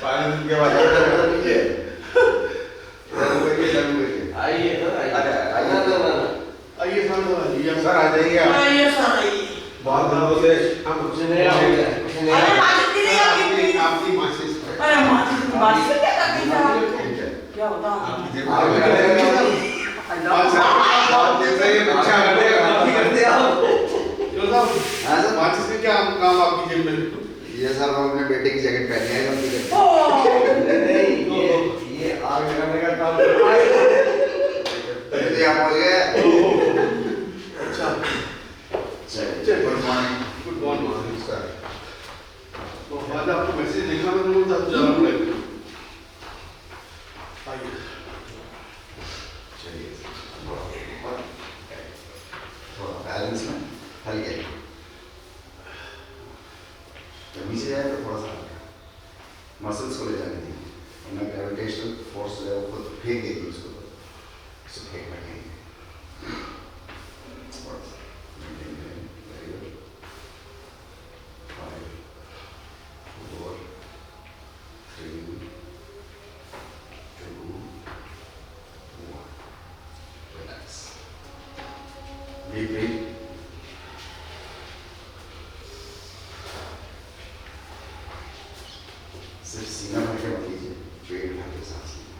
5 दिन के बाद आइए आइए सर आ जाइए बहुत दिनों से हम आपकी माचिस क्या होता माचिस में क्या काम आपकी जेब में? ये सर हम अपने बेटे की जैकेट पहनी है नहीं ये आग लगाने का काम ये आप हो गए अच्छा चलिए गुड मॉर्निंग सर। तो आज आपको मैसेज लिखा मैंने तो जाना पड़ेगा। आइए चलिए थोड़ा बैलेंस में हल्के जब नीचे जाए तो थोड़ा सा मसल्स को ले जाने दीजिए वरना ग्रेविटेशनल फोर्स जो है वो खुद फेंक देगी उसको उसे फेंक रखेंगे थोड़ा सा very good 5 4 3 2 1 relax deep breath सिर्फ सीना भर के मत लीजिए पेट भर के सांस लीजिए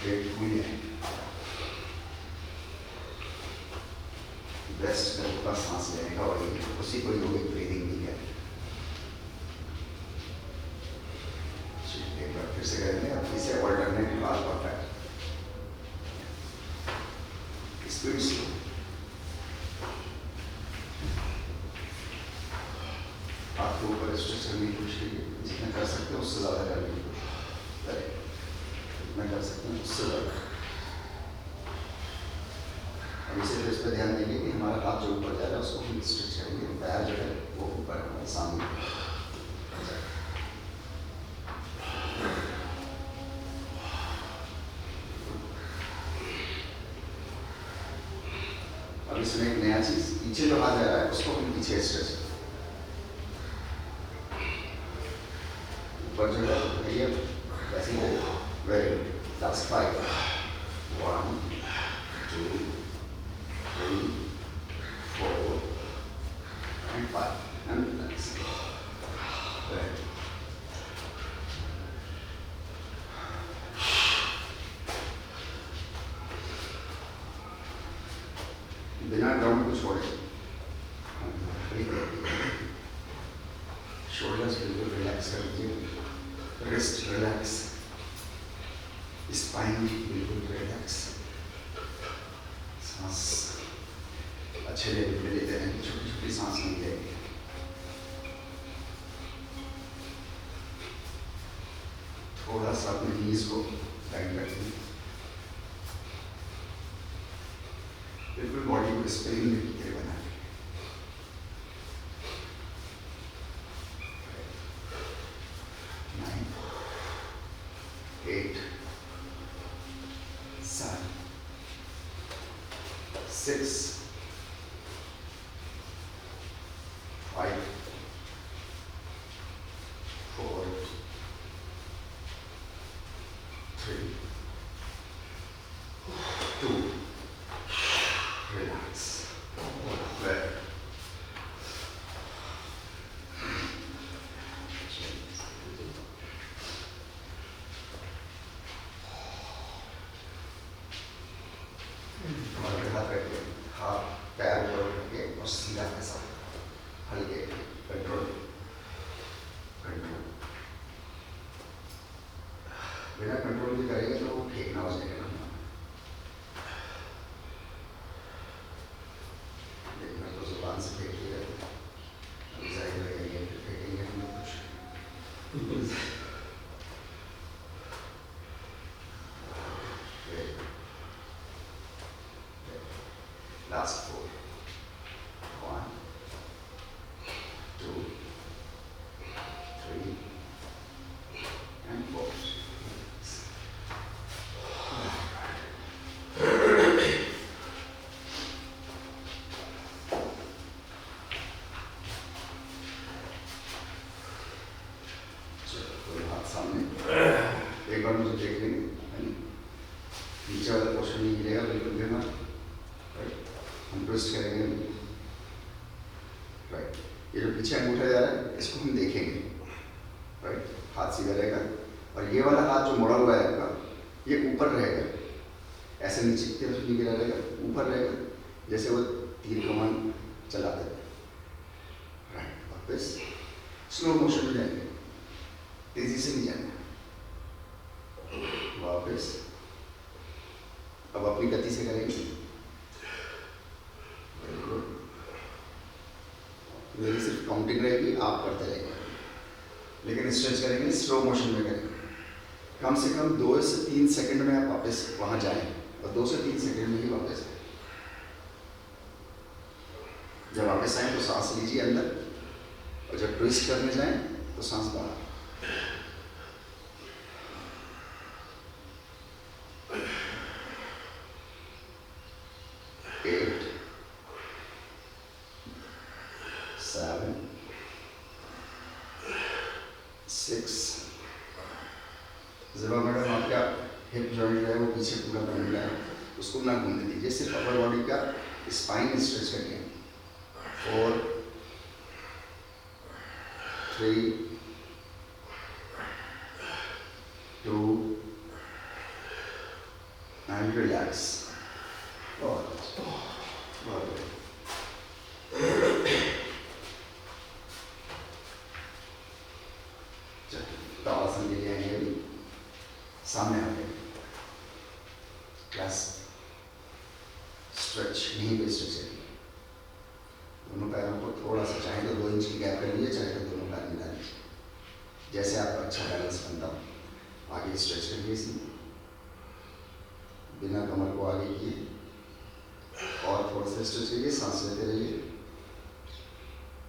पेट फूल जाए बेस्ट तरीका सांस लेने का वही है उसी को योगिक ब्रीदिंग भी कहते हैं। एक बार फिर से करेंगे अब इसे ऑल्टरनेट बात होता है स्पीड से आपके ऊपर स्ट्रेच करने की कोशिश कीजिए जितना कर सकते हैं उससे ज़्यादा करने की कोशिश करें जितना कर सकते हैं उससे ज़्यादा। अब इसे इस पर ध्यान देंगे कि हमारा हाथ जो ऊपर जा रहा है उसको हम स्ट्रेच करेंगे पैर जो है वो ऊपर हमारे सामने। अब इसमें एक नया चीज़ पीछे जो हाथ जा रहा है उसको हम पीछे स्ट्रेच ऊपर जो है ये वैसे ही very good last 5 1 2 3 4 and 5 and relax बिना ग्राउंड को छोड़े शोल्डर्स बिल्कुल रिलैक्स कर दीजिए रिस्ट रिलैक्स स्पाइन बिल्कुल रिलैक्स सांस अच्छे लेवल पे लेते हैं छोटी छोटी सांस नहीं लेंगे थोड़ा सा अपने नीज को टाइट कर दें बिल्कुल बॉडी को स्प्रिंग की तरह बना के 9 8 7 6 5 4 3 2 relax well हाथ रखिए हाथ पैर ऊपर रखिए और सीधा के साथ हल्के बार मुझे देख लेंगे, है ना? नीचे वाला पोर्शन नहीं गिरेगा बिल्कुल भी हमारा, राइट? हम ट्विस्ट करेंगे, राइट? ये जो पीछे अंगूठा जा रहा है इसको हम देखेंगे, राइट? हाथ सीधा रहेगा और ये वाला हाथ जो मुड़ा हुआ है आपका, ये ऊपर रहेगा, ऐसे नीचे की तरफ नहीं गिरा रहेगा, ऊपर रहेगा, जैसे वो तीर कमान चलाते थे, राइट? वापस स्लो मोशन में जाएंगे, तेजी से नहीं जाना, वापस अब अपनी गति से करेंगे, वेरी गुड। मेरी सिर्फ काउंटिंग रहेगी, आप करते रहेंगे, लेकिन स्ट्रेच करेंगे स्लो मोशन में करेंगे। कम से कम 2 से 3 सेकंड में आप वापस वहां जाएं और 2 से 3 सेकंड में ही वापस आए। जब वापस आए तो सांस लीजिए अंदर, और जब ट्विस्ट करने जाएं तो सांस बाहर। 8 7 6। ज़रा मैडम आपका हिप जॉइंट जो है वो पीछे पूरा बन गया है, उसको ना घूमने दीजिए, सिर्फ अपर बॉडी का स्पाइन स्ट्रेच करिए। 4 3 2 एंड रिलैक्स। आसन के लिए आएंगे, अभी सामने आ गए, क्लास स्ट्रेच, यहीं पे स्ट्रेच करिए। दोनों पैरों को थोड़ा सा, चाहे तो 2 इंच की गैप कर लीजिए, चाहे तो दोनों पैर मिला लीजिए, जैसे आपका अच्छा बैलेंस बनता हो। आगे स्ट्रेच करिए इसमें, बिना कमर को आगे किए, और थोड़ा सा स्ट्रेच करिए, सांस लेते रहिए।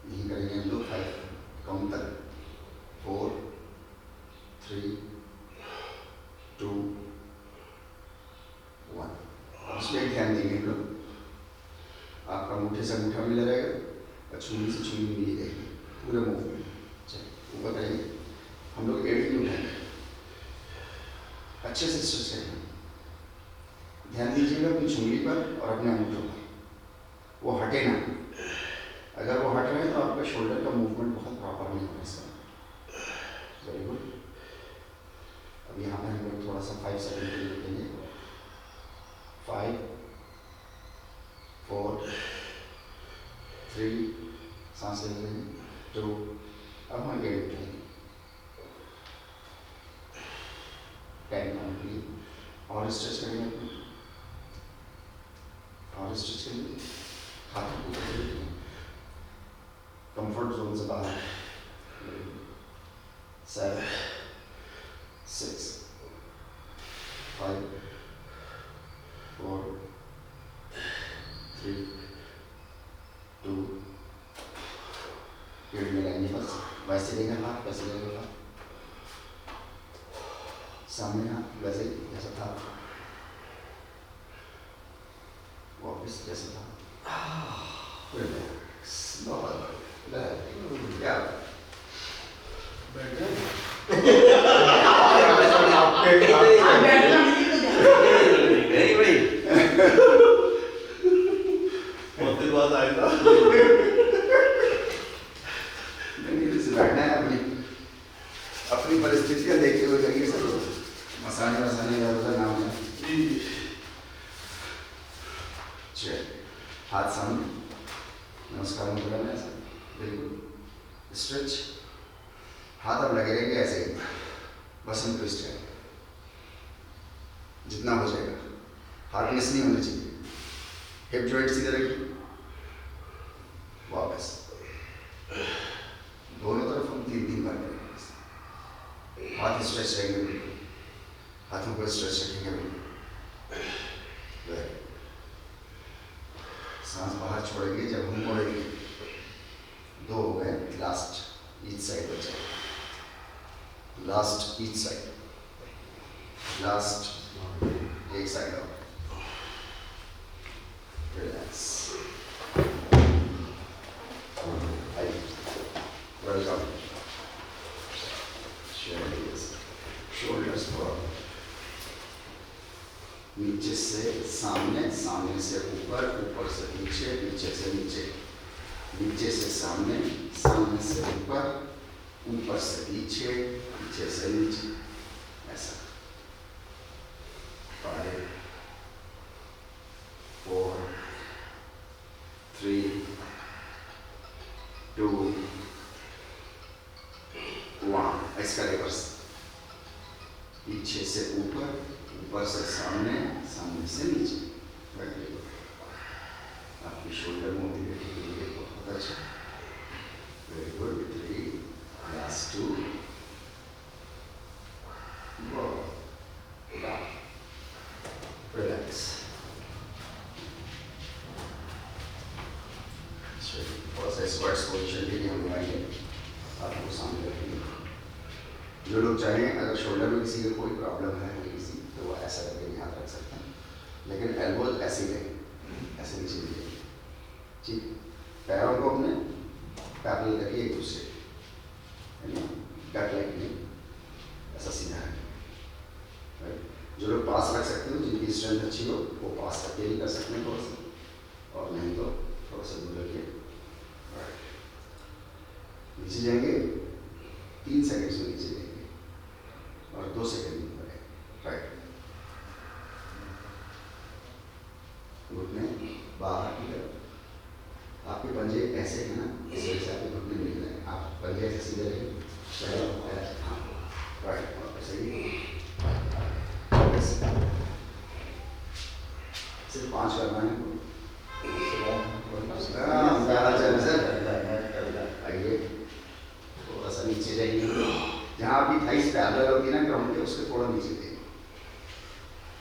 यहीं करेंगे हम लोग 5 काउंट तक, 4 3 2 1। उसमें ध्यान देंगे हम लोग, आपका अंगूठे से अंगूठा मिला रहेगा और छुरी से छुरी मिली रहेगी पूरे मूव में। चलिए ऊपर करेंगे हम लोग, एड़ी नहीं उठाएंगे, अच्छे से स्ट्रेच करेंगे। ध्यान दीजिएगा अपनी छुरी पर और अपने अंगूठों पर, वो हटे ना। अगर वो हट रहे हैं तो आपका शोल्डर का मूवमेंट बहुत प्रॉपर नहीं होगा इसका। Very good. अब यहाँ पे हम लोग थोड़ा सा 5 सेकंड के लिए रुकेंगे। 5 4 3 सांस ले लेंगे, 2 अब हम गेट उठेंगे, 10 कंप्लीट। और स्ट्रेच करेंगे, और स्ट्रेच करेंगे, हाथों को करेंगे कंफर्ट जोन से बाहर। 7 6 5 4 3 2 पेड़ में लाएंगे, बस वैसे लेगा हाथ, वैसे लेगा हाथ, सामने हाथ वैसे जैसा था, वापस जैसा था। रिलैक्स, बहुत क्या बैठ जाओ। बहुत दिन बाद आएगा। बैठना है, अपनी परिस्थितियां देखते हुए करिए सर, मसाने वसाने इधर ना हो जाए। हाथ सामने, नमस्कार मुद्रा में ऐसा, बिल्कुल स्ट्रेच। हाथ अब लगे रहेंगे ऐसे ही, बस हम ट्विस्ट करेंगे जितना हो जाएगा, हार्डनेस नहीं होनी चाहिए। हिप जॉइंट सीधे रखिए, वापस दोनों तरफ हम 3-3 बार करेंगे। हाथ स्ट्रेच रहेंगे बिल्कुल, हाथों को स्ट्रेच रखेंगे बिल्कुल। सांस बाहर छोड़ेंगे, जब हम मोड़ेंगे 2 हो गए, लास्ट ईच साइड बचा, लास्ट ईच साइड, लास्ट एक साइड और। Relax, welcome. Shoulders forward. नीचे से सामने, सामने से ऊपर, ऊपर से नीचे, नीचे से नीचे, नीचे से सामने, सामने से ऊपर, ऊपर से नीचे, नीचे से नीचे, ऐसा 5 4 3 2 1। इसका रिवर्स, पीछे से ऊपर, ऊपर से सामने, सामने से नीचे। Very good. आपकी शोल्डर मोबिलिटी के लिए बहुत अच्छा। Very good. 3 last 2 relax. थोड़ा सा स्क्वाट्स पोजीशन के लिए हम आएंगे, आपको सामने रखेंगे। जो लोग चाहें, अगर शोल्डर में किसी को कोई प्रॉब्लम है किसी, तो वो ऐसा करके भी हाथ रख सकते हैं, लेकिन एल्बो ऐसे ही रहेंगे, ऐसे नीचे नहीं रहेंगे। ठीक, पैरों को अपने पैरेलल करिए एक दूसरे, बैक लाइक नहीं, ऐसा सीधा है। जो लोग पास रख सकते हो, जिनकी स्ट्रेंथ अच्छी हो, वो पास करके ही कर सकते हैं थोड़ा सा, और नहीं तो थोड़ा सा दूर रखिए। नीचे जाएंगे, 3 सेकंड से नीचे जाएंगे और 2 सेकंड ऊपर है। राइट, घुटने बाहर की तरफ। आपके पंजे ऐसे हैं ना, इस वजह से आपके घुटने मिल रहे हैं। आप पंजे ऐसे सीधे रखें। हाँ, राइट, और सही। सिर्फ 5 करना है। आइए, थोड़ा सा नीचे जाइए, जहाँ आपकी थाइस पैरेलल होती है ना ग्राउंड के, उसके थोड़ा नीचे जाइए।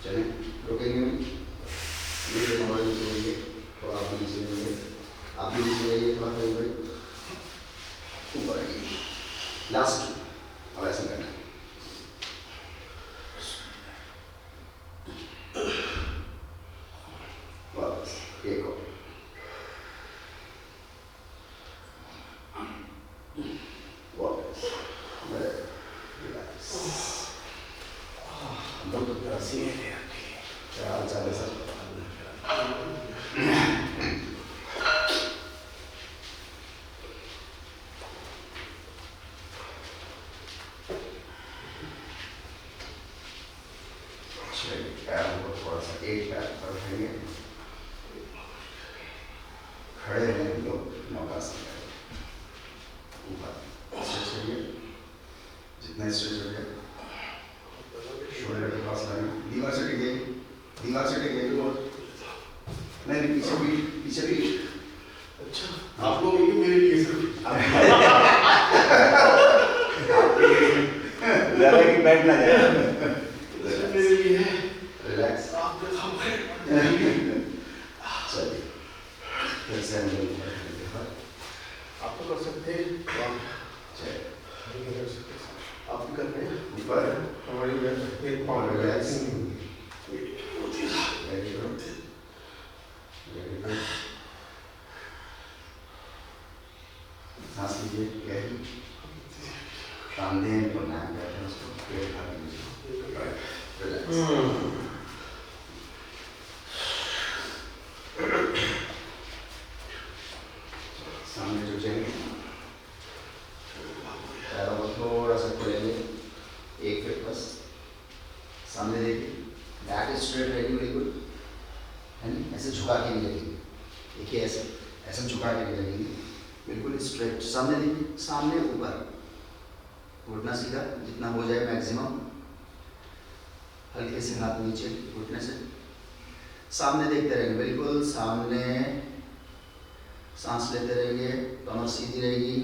चलें, रुकेंगे नहीं, थोड़ा नीचे जाइए, थोड़ा आप नीचे जाइए, आप भी नीचे जाइए, थोड़ा ऊपर आइए। लास्ट, अब ऐसा करना है। वापस एक और, वापस, रिलैक्स। क्या हाल चाल है सर? पैरों को थोड़ा सा एक पैर पर रखेंगे, खड़े रहने लोग नौकासन करें। ऊपर स्ट्रेच करिए, जितना स्ट्रेच हो गया शोल्डर के पास लाएं। दीवार से टिके, दीवार से टिके। नहीं, पीछे भी, पीछे भी। अच्छा, आप लोग ये मेरे लिए सिर्फ ज़्यादा कि बैठ ना जाए। मेरे लिए है। रिलैक्स। आप तो खाओ। चलिए, फिर से हम लोग आप तो कर सकते हैं, चलिए, आप भी कर रहे हैं। ऊपर हमारी एक पाँव relax. Very good, very good, very good. सांस लीजिए गहरी, कंधे पर नाक बैठे हैं, उसको पेट खा लीजिए। रिलैक्स। सामने जो जाएंगे, पैरों को थोड़ा सा खोलेंगे, 1 फीट बस। सामने देखिए, बैक स्ट्रेट रहेगी, बिल्कुल है ना, ऐसे झुका के नहीं लगेगी। देखिए ऐसे, ऐसे झुका के नहीं लगेगी, बिल्कुल स्ट्रेट। सामने देखिए, सामने ऊपर, घुटना सीधा जितना हो जाए मैक्सिमम, हल्के से हाथ नीचे घुटने से। सामने देखते रहेंगे, बिल्कुल सामने। सांस लेते रहेंगे, कमर सीधी रहेगी,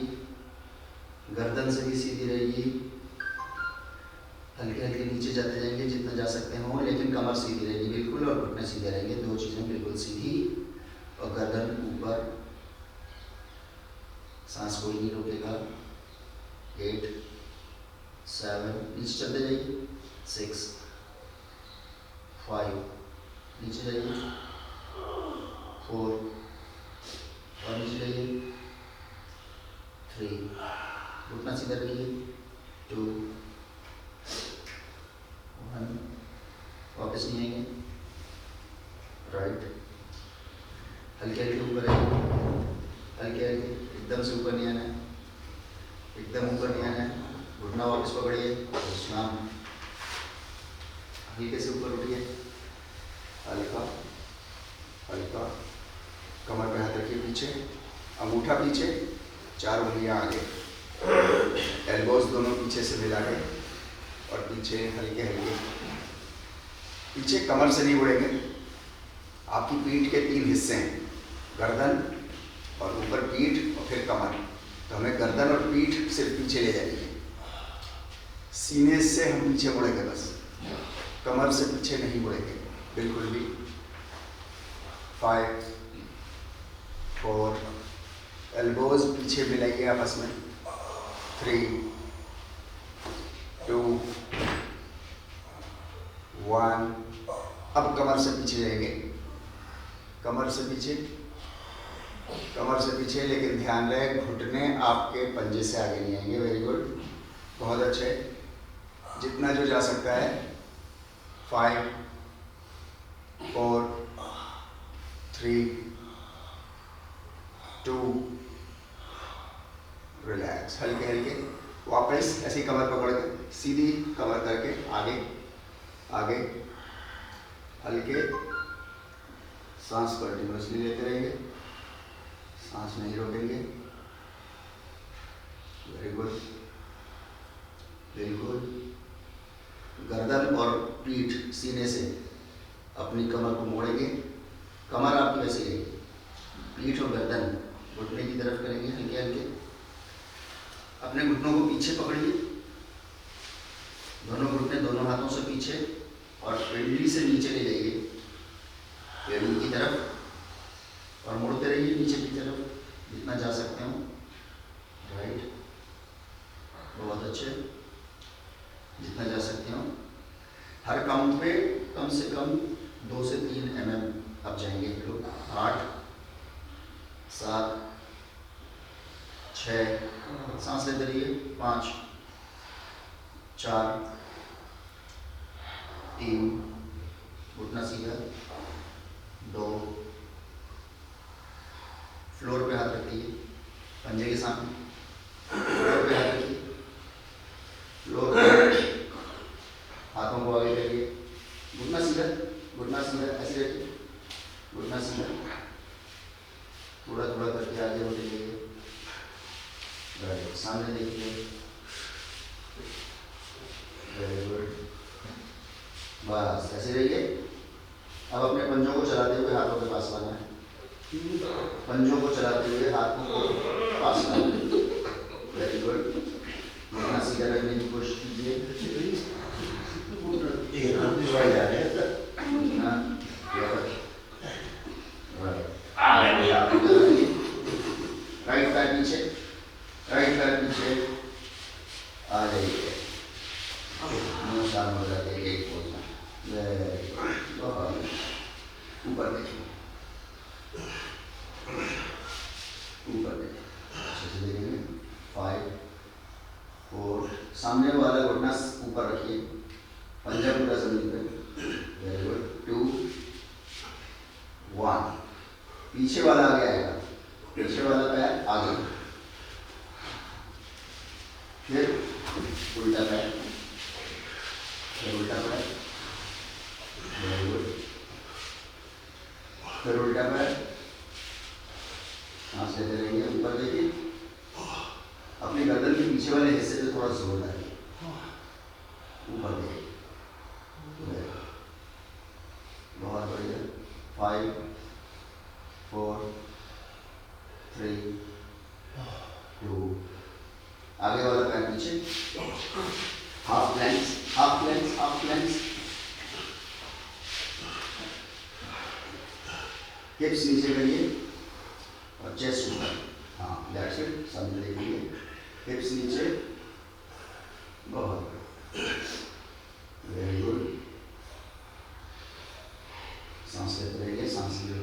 गर्दन से भी सीधी रहेगी। हल्के हल्के नीचे जाते जाएंगे जितना जा सकते हो, लेकिन कमर सीधी रहेगी बिल्कुल, और घुटने सीधे रहेंगे। 2 चीज़ें बिल्कुल सीधी, और गर्दन ऊपर। सांस कोई नहीं रोकेगा। 8 7, नीचे चलते जाइए। 6 5, नीचे जाइए। 4, और नीचे जाइए। 3, घुटना सीधा रखिए। 2 1, वापस नहीं आएंगे। नहीं आना है, एकदम ऊपर नहीं आना है। घुटना वापस पकड़िए, विश्राम, हल्के से ऊपर उठिए, हल्का हल्का, कमर पे हाथ रखिए पीछे, अंगूठा पीछे, 4 उंगलियां आगे, एल्बोज दोनों पीछे से मिला के और पीछे हल्के हल्के पीछे, कमर से नहीं उड़ेंगे। आपकी पीठ के 3 हिस्से हैं, गर्दन और ऊपर पीठ और फिर कमर, तो हमें गर्दन और पीठ सिर्फ पीछे ले जानी है। सीने से हम पीछे मुड़ेंगे बस, कमर से पीछे नहीं मुड़ेंगे बिल्कुल भी। 5 4, एल्बोज पीछे मिलाइए आपस में, 3 2 1। अब कमर से पीछे जाएंगे, कमर से पीछे, कमर से पीछे, लेकिन ध्यान रहे घुटने आपके पंजे से आगे नहीं आएंगे। वेरी गुड, बहुत अच्छे, जितना जो जा सकता है। 5 4 3 2, रिलैक्स, हल्के हल्के, वापस ऐसी कमर पकड़ के सीधी कमर करके आगे आगे, हल्के, सांस कंटिन्यूसली लेते रहेंगे, सांस नहीं रोकेंगे। वेरी गुड, बिल्कुल। गर्दन और पीठ सीने से अपनी कमर को मोड़ेंगे, कमर आपकी वैसे रहेगी, पीठ और गर्दन घुटने की तरफ करेंगे हल्के हल्के। अपने घुटनों को पीछे पकड़िए, दोनों घुटने दोनों हाथों से पीछे और पिंडली से नीचे ले जाइए पेड़ों की तरफ और मुड़ते रहिए नीचे की तरफ जितना जा सकते हो। राइट, बहुत अच्छे, जितना जा सकते हो। हर काउंट पे कम से कम 2 से 3 mm अब जाएंगे हम लोग। 8 7 6, सांस लेते रहिए, 5 4 3, घुटना सीधा, 2, फ्लोर पे हाथ रखिए, पंजे के सामने, फ्लोर पे हाथ रखिए, फ्लोर पे हाथों को आगे करिए, घुटना सीधा, घुटना सीधा, ऐसे रखिए, घुटना सीधा, थोड़ा थोड़ा करके आगे बढ़ते जाइए। सामने देखिए, वेरी गुड, बस ऐसे रहिए। अब अपने पंजों को चलाते हुए हाथों के पास लाना है, पंजों को चलाते हुए हाथों को पास लाना है। वेरी गुड, घुटना सीधा रखने की कोशिश कीजिए। राइट पैर पीछे, राइट पैर पीछे आ जाइए, मुंह शांत हो जाते हैं एक पोज में। बहुत ऊपर देखिए, ऊपर देखिए, अच्छे से देखेंगे। 5 4, सामने वाला घुटना ऊपर रखिए, पंजा पूरा जमीन पे। वेरी गुड, 2 1, पीछे वाला आगे आएगा, पीछे वाला पैर आगे, फिर उल्टा पैर, फिर उल्टा पैर, वेरी गुड, फिर उल्टा पैर, सांस लेते रहेंगे। ऊपर देखिए, अपनी गर्दन के पीछे वाले हिस्से पे थोड़ा जोर डालिए, ऊपर देखिए, बहुत बढ़िया। 5 4 3 2, आगे वाला पैर पीछे, half planks, half planks, half planks, hips नीचे करिए और चेस्ट ऊपर। हाँ, दैट्स इट, सामने देखिए, हिप्स नीचे, बहुत वेरी गुड। सांस लेते रहिए, सांस लेते,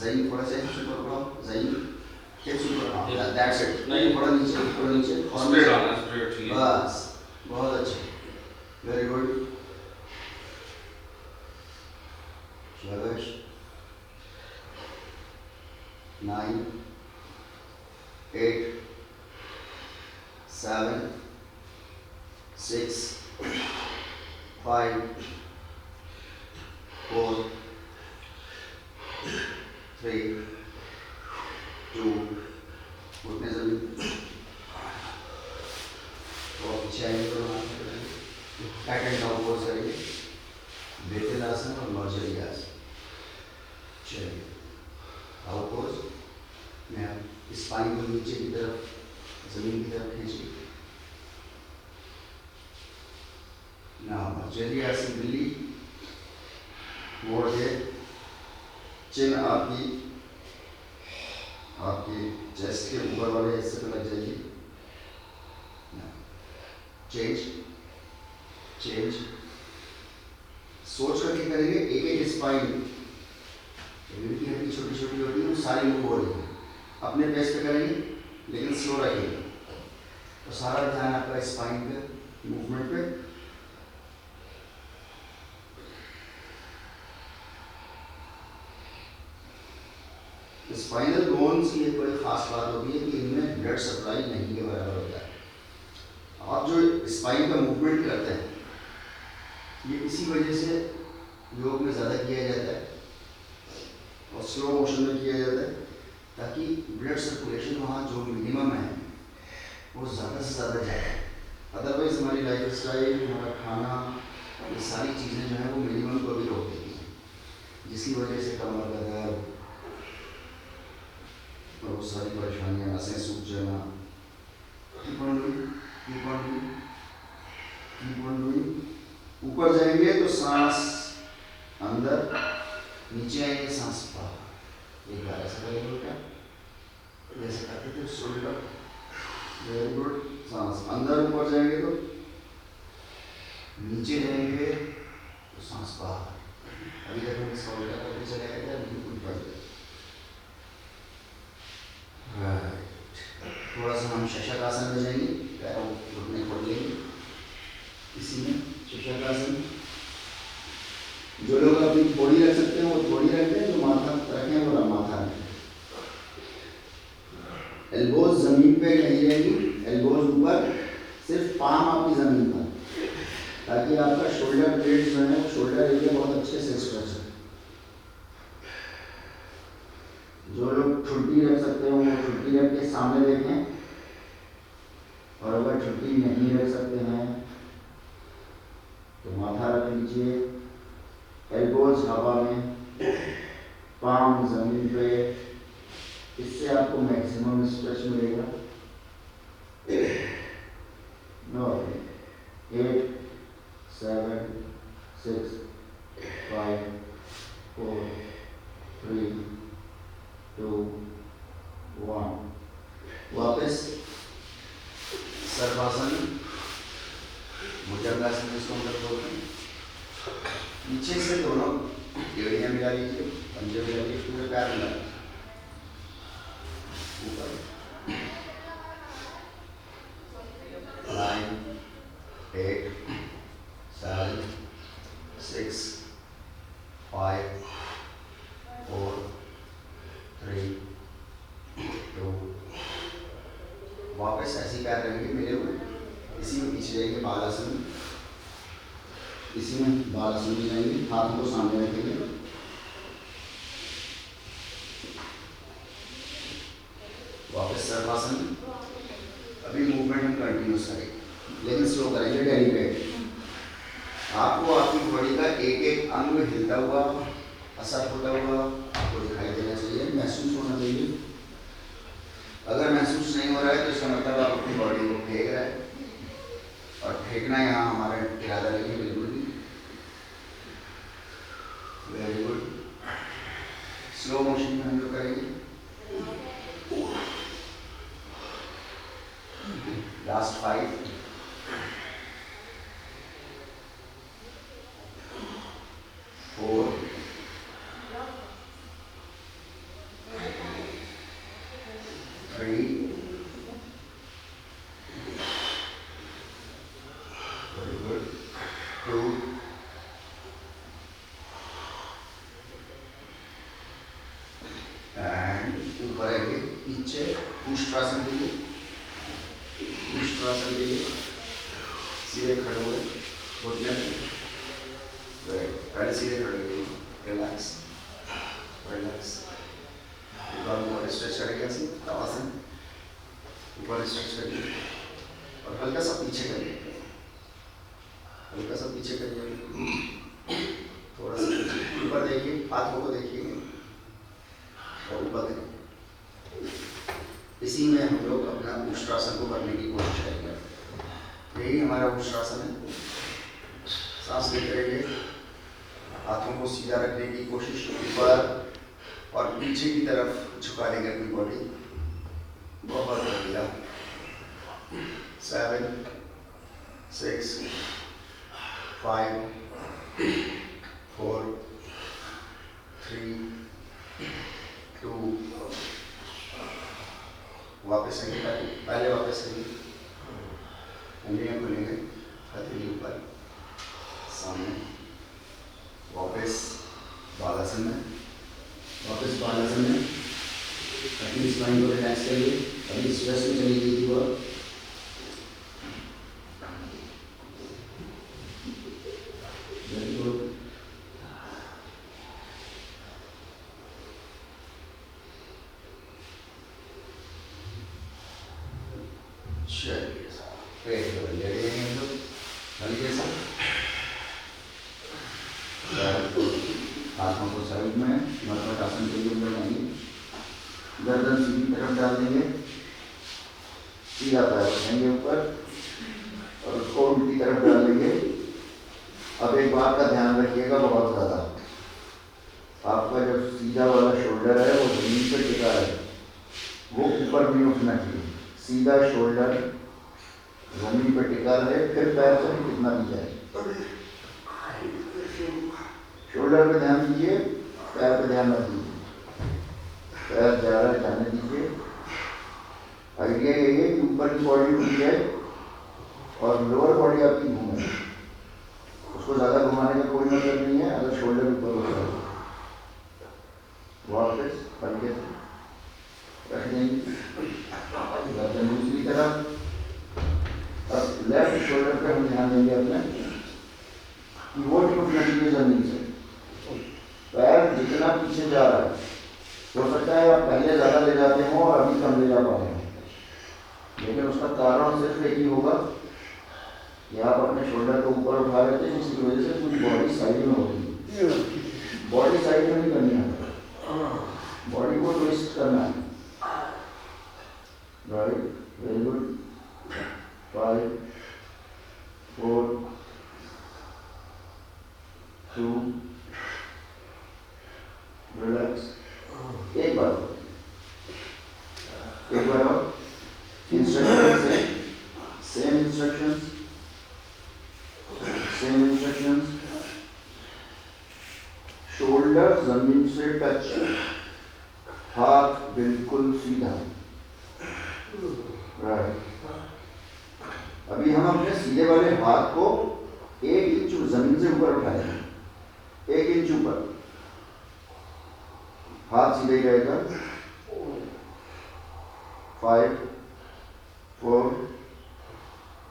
ज़मीन थोड़ा सा हिप्स ऊपर बढ़ाओ, ज़मीन हिप्स ऊपर, हाँ, दैट्स इट, नहीं थोड़ा नीचे, थोड़ा नीचे, स्ट्रेट आना, स्ट्रेट चाहिए, बस, बहुत अच्छे, वेरी गुड। शाबाश। 9 8, 7, 6, 5, 4, 3, 2, घुटने जमीन तो पीछे आएंगे तो बैक एंड डाउन पोज करेंगे, बेतल आसन और नौजरी आसन। चलिए आउट पोज में आप स्पाइन को नीचे की तरफ जमीन की तरफ खींचिए। नौजरी आसन बिल्ली मोड़ के चिन आपकी चेस्ट के ऊपर वाले हिस्से पे लग जाएगी। चेंज सोच करके करेंगे। एक एक स्पाइन की हड्डी छोटी छोटी होती है, वो सारी मूव हो रही है। अपने पेस पे करेंगे लेकिन स्लो रखिएगा, तो सारा ध्यान आपका स्पाइन पे, मूवमेंट पे। स्पाइनल बोन्स की एक बड़ी खास बात होती है कि इनमें ब्लड सप्लाई नहीं के बराबर होता है। आप जो स्पाइन का मूवमेंट करते हैं ये इसी वजह से योग में ज़्यादा किया जाता है और स्लो मोशन में किया जाता है, ताकि ब्लड सर्कुलेशन वहाँ जो मिनिमम है वो ज़्यादा से ज़्यादा जाए। अदरवाइज हमारी लाइफ स्टाइल, हमारा खाना, ये सारी चीज़ें जो हैं वो मिनिमम को भी रोक देती हैं, जिसकी वजह से कमर का दर्द और वो सारी परेशानियाँ, नसें सूख जाना। ऊपर जाएंगे तो सांस अंदर, नीचे आएंगे सांस बाहर। एक बार ऐसा करेंगे बेटा, जैसे करते थे शोल्डर। Very good. सांस अंदर, ऊपर जाएंगे तो नीचे जाएंगे तो सांस बाहर। अभी तक हम शोल्डर करके चले गए थे, बिल्कुल ऊपर जाए। थोड़ा सा हम शशक आसन में जाएंगे, पैरों घुटने खोल लेंगे। इसी में शशक आसन, जो लोग अपनी थोड़ी रख सकते हैं वो थोड़ी रखते हैं, जो माथा रखें वो माथा रखें। एल्बोज जमीन पे नहीं रहेंगी, एल्बोज ऊपर, सिर्फ पाम आपकी जमीन पर, ताकि आपका शोल्डर ब्लेड जो है, शोल्डर एरिया बहुत अच्छे से स्ट्रेच है। जो लोग ठुड्डी रख सकते हो वो ठुड्डी रख के सामने देखें, और अगर ठुड्डी नहीं रख सकते हैं तो माथा रख लीजिए, एल्बोज हवा में, पाम जमीन पे। इससे आपको मैक्सिमम स्ट्रेच मिलेगा। 8, 7, 6, 5, 4, 3, 2, 1। वापस सर्वासन, भुजंगासन जिसको हम लोग बोलते हैं। नीचे से दोनों एड़ियाँ मिला लीजिए, पंजे मिला लीजिए, पूरे पैर मिला ऊपर। 9, 8, 7, 6, 5, 4, 3, 2। वापस ऐसी पैर रहेंगे मिले हुए, इसी में पीछे जाएंगे बालासन। इसी में बालासन में जाएंगे, हाथों को सामने रखेंगे। वापस सर्वासन। अभी मूवमेंट हम कंटिन्यूस करेंगे लेकिन स्लो करेंगे, डेलीब्रेट। आपको आपकी बॉडी का एक एक अंग हिलता हुआ, असर होता हुआ आपको दिखाई देना चाहिए, महसूस होना चाहिए। अगर महसूस नहीं हो रहा है तो इसका मतलब आप अपनी बॉडी को फेंक रहे हैं, और फेंकना यहाँ हमारा इरादा नहीं है बिल्कुल भी। Very good. स्लो मोशन में हम लोग करेंगे। लास्ट 5, 4, 3, very good, 2, and ऊपर आएंगे, पीछे ऊष्ट्रासन के लिए, ऊष्ट्रासन के लिए सीधे खड़े हुए, घुटने पहले सीधे खड़े हुए, रिलैक्स रिलैक्स, ऊपर स्ट्रेच करेंगे ऐसे तवासन, ऊपर स्ट्रेच करिए और हल्का सा पीछे करिए, हल्का सा पीछे करिए, थोड़ा सा ऊपर देखिए, हाथों को देखिए और ऊपर देखिए। इसी में हम लोग अपना ऊष्ट्रासन को करने की कोशिश करेंगे। यही हमारा ऊष्ट्रासन है। सांस लेते रहिए, हाथों को सीधा रखने की कोशिश, ऊपर और पीछे की तरफ झुका देंगे अपनी बॉडी। बहुत बढ़िया। 7 6 5 4 3 2 वापस आइए, पहले वापस आइए, उंगलियां खुलेंगे, हथेली ऊपर, सामने, वापस बालासन में, वापस बालासन में। अपनी स्पाइन को रिलैक्स करिए, अभी स्ट्रेस में चली गई थी बहुत। Very good. चलिए, पेट पर लेटे हैं हम लोग, हल्के से हाथों को साइड में, मरकट आसन के लिए लगाएंगे, गर्दन सीधी तरफ डाल देंगे, सीधा पैर रखेंगे ऊपर और उसको उल्टी तरफ डाल देंगे। अब एक बात का ध्यान रखिएगा बहुत ज़्यादा, आपका जो सीधा वाला शोल्डर है वो जमीन पर टिका है, वो ऊपर नहीं उठना चाहिए। सीधा शोल्डर जमीन पर टिका रहे, फिर पैर से कितना भी जाए। शोल्डर पे ध्यान दीजिए, पैर पे ध्यान मत दीजिए, पैर जा रहा है जाने दीजिए। आइडिया यही है कि ऊपर की बॉडी उठी है और लोअर बॉडी आपकी घूमे, उसको ज़्यादा घुमाने का कोई मतलब नहीं है। अगर शोल्डर ऊपर हो जाए वापस हल्के से रख देंगे, गर्दन दूसरी तरफ। अब लेफ्ट शोल्डर पे हम ध्यान देंगे अपने कि वो नहीं उठना चाहिए जमीन से, पैर जितना पीछे जा रहा है, हो सकता है आप पहले ज़्यादा ले जाते हो और अभी कम ले जा पा रहे हैं, लेकिन उसका कारण सिर्फ एक ही होगा कि आप अपने शोल्डर को ऊपर उठा रहे थे, जिसकी वजह से पूरी बॉडी साइड में होगी। बॉडी साइड में नहीं करनी है, बॉडी को ट्विस्ट करना है। Right, very good. 5 4 2 रिलैक्स। एक बार और इंस्ट्रक्शंस, सेम इंस्ट्रक्शंस। शोल्डर जमीन से टच, हाथ बिल्कुल सीधा। राइट। अभी हम अपने सीधे वाले हाथ को 1 इंच जमीन से ऊपर उठाएंगे, 1 इंच ऊपर, हाथ सीधे ही रहेगा। 5 4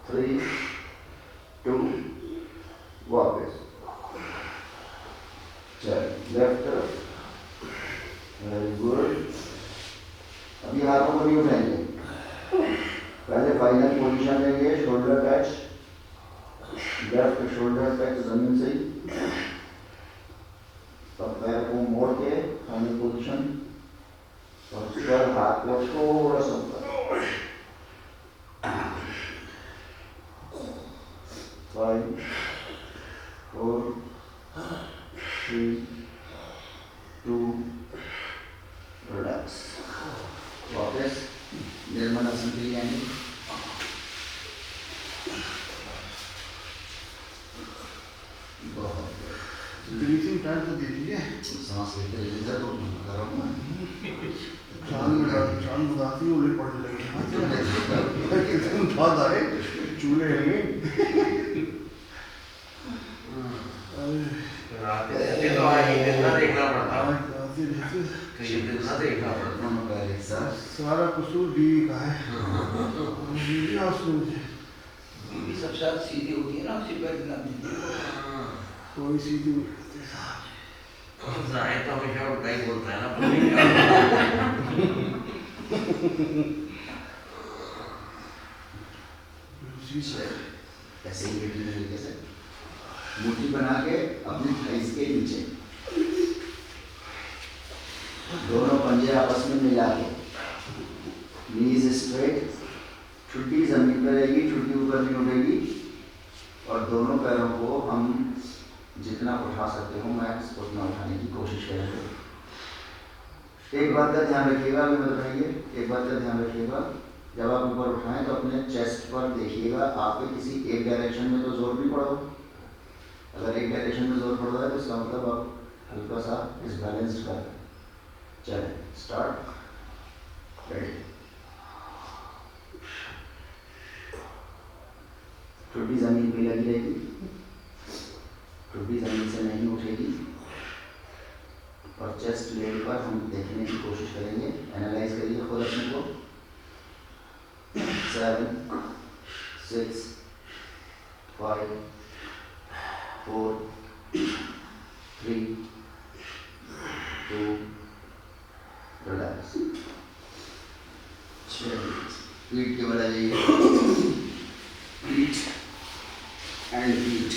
3 2 वापस। चलिए लेफ्ट तरफ, वेरी गुड। अभी हाथों को नहीं उठाएंगे, पहले फाइनल पोजीशन लेंगे, shoulder touch, left shoulder touch जमीन से ही। तब पैर को मोड़ के फाइनल पोजीशन और उसके बाद हाथ को थोड़ा सा ऊपर। 5 4 3 2 रिलैक्स। वापस निर्मल आसन के लिए आएंगे। ब्रीथिंग टाइम तो दे दीजिए, सांस लेते इधर तो चांद बुझाती उल्टे पड़ने लगी, एकदम बात आए चूल्हे में। तो आज देखना पड़ता है, देखना पड़ता सारा सारा कसूर डी का है उसमें मुझे बीवी सब साथ सीधी होती है ना, उसी पर इतना कोई सीधी जाए तो हमेशा उल्टा ही बोलता है ना। ऐसे ही बैठी तरीके से मुट्ठी बना के अपने थाइस के नीचे दोनों पंजे आपस में मिला के, नीज स्ट्रेट, छुट्टी जमीन पर रहेगी, छुट्टी ऊपर नहीं उठेगी, और दोनों पैरों को हम जितना उठा सकते हो मैक्स उतना उठाने की कोशिश करेंगे। एक बात का ध्यान रखिएगा, अभी मत रहिए, एक बात का ध्यान रखिएगा, जब आप ऊपर उठाएं तो अपने चेस्ट पर देखिएगा, आपके किसी एक डायरेक्शन में तो जोर नहीं पड़ा हो। अगर एक डायरेक्शन में जोर पड़ रहा है तो इसका मतलब आप हल्का सा डिसबैलेंस्ड कर रहे हैं। चलें, स्टार्ट, रेडी। टुड्डी जमीन पे लगी रहेगी, टुड्डी जमीन से नहीं उठेगी, और चेस्ट लेवल पर हम देखने की कोशिश करेंगे। एनालाइज करिए खुद अपने को। 7 6 5 4 3 2 रिलैक्स। पीठ के बल आ जाइए, पीठ एंड पीठ।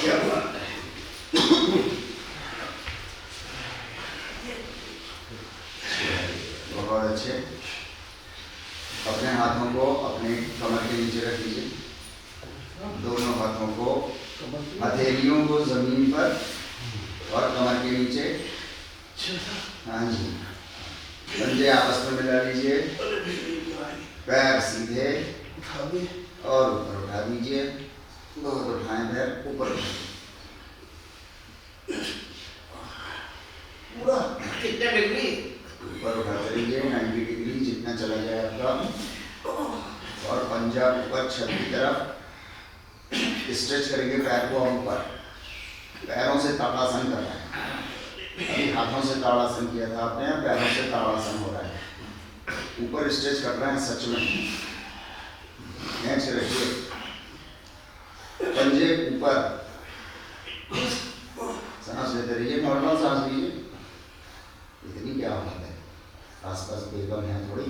क्या बात है, बहुत अच्छे। अपने हाथों को अपने कमर के नीचे रख लीजिए, दोनों हाथों को, हथेलियों को जमीन पर और कमर के नीचे। हाँ जी, पंजे आपस में मिला लीजिए, पैर सीधे और ऊपर उठा दीजिए, बहुत उठाएं, पैर ऊपर पूरा कितना डिग्री ऊपर उठाते रहिए, 90 डिग्री जितना चला जाए आपका, और पंजा ऊपर छत की तरफ स्ट्रेच करेंगे पैर को हम ऊपर, पैरों से ताड़ासन कर रहे हैं। अभी हाथों से ताड़ासन किया था आपने, पैरों से ताड़ासन हो रहा है, ऊपर स्ट्रेच कर रहे हैं सच में। खींच रखिए, पंजे ऊपर, सांस लेते रहिए, नॉर्मल सांस लीजिए, इतनी क्या बात है, आसपास बेगम है थोड़ी।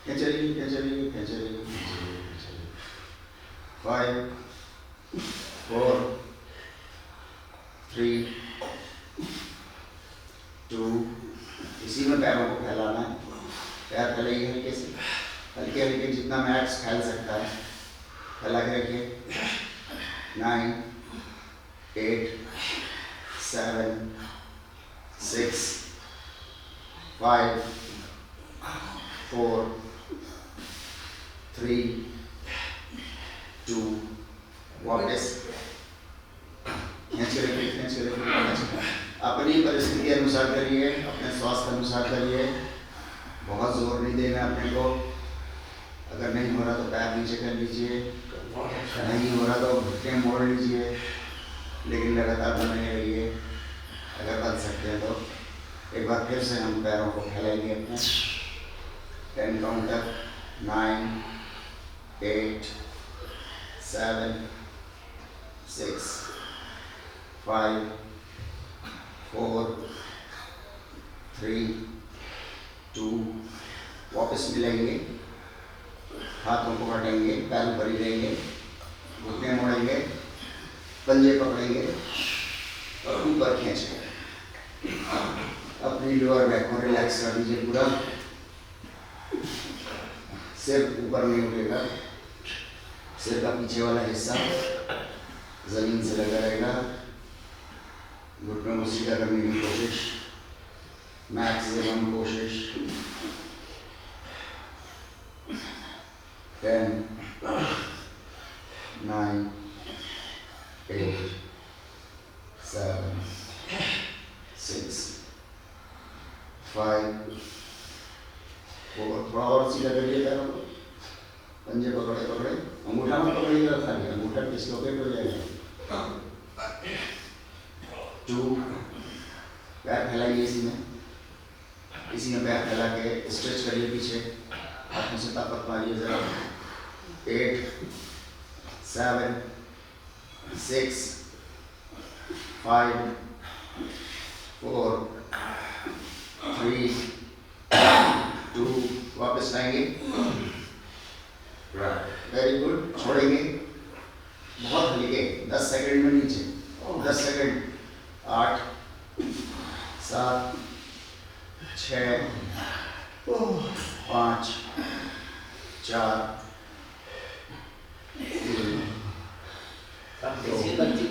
खींचेगी खींचेगी खींचेगी 5 4 3 2। इसी में पैरों को फैलाना है, पैर फैलाइए हल्के से, हल्के हल्के जितना मैक्स फैल सकता है फैला के रखिए। 9 8 7 6 5 4 3 2। वापस खींच के रखिए, खींच के रखिए, अपनी परिस्थिति के अनुसार करिए, अपने स्वास्थ्य के अनुसार करिए, बहुत जोर नहीं देना अपने को। अगर नहीं हो रहा तो पैर नीचे कर लीजिए, नहीं हो रहा तो घुटने मोड़ लीजिए, लेकिन लगातार बने रहिए अगर बन सकते हैं तो। एक बार फिर से हम पैरों को फैलाएंगे अपने, 10 काउंट तक, 9 8 7 6 5 4 3 2। वापस मिलेंगे, हाथों को हटेंगे, पैर ऊपर ही रहेंगे, घुटने मोड़ेंगे, पंजे पकड़ेंगे और ऊपर खींचेंगे। अपनी लोअर बैक को रिलैक्स कर दीजिए पूरा, सिर ऊपर नहीं उठेगा, सिर का पीछे वाला हिस्सा जमीन से लगा रहेगा। घुटनों को सीधा करने की कोशिश, मैक्सिमम कोशिश। 10 9 8 7 6 5 4। थोड़ा और सीधा करिए पैरों को, पंजे पकड़े पकड़े, अंगूठा मत पकड़िएगा खाली, अंगूठा डिस्लोकेट हो जाएगा। 2 पैर फैलाइए इसी में, इसी में पैर फैला के स्ट्रेच करिए पीछे, हाथों से ताकत मारिए जरा। 8 7 6 5 4 3 2 वापस लाएंगे। वेरी गुड, छोड़ेंगे। बहुत हल्के, 10 सेकंड में नीचे, 10 सेकंड। 8 7 6 5 4 इसकी गति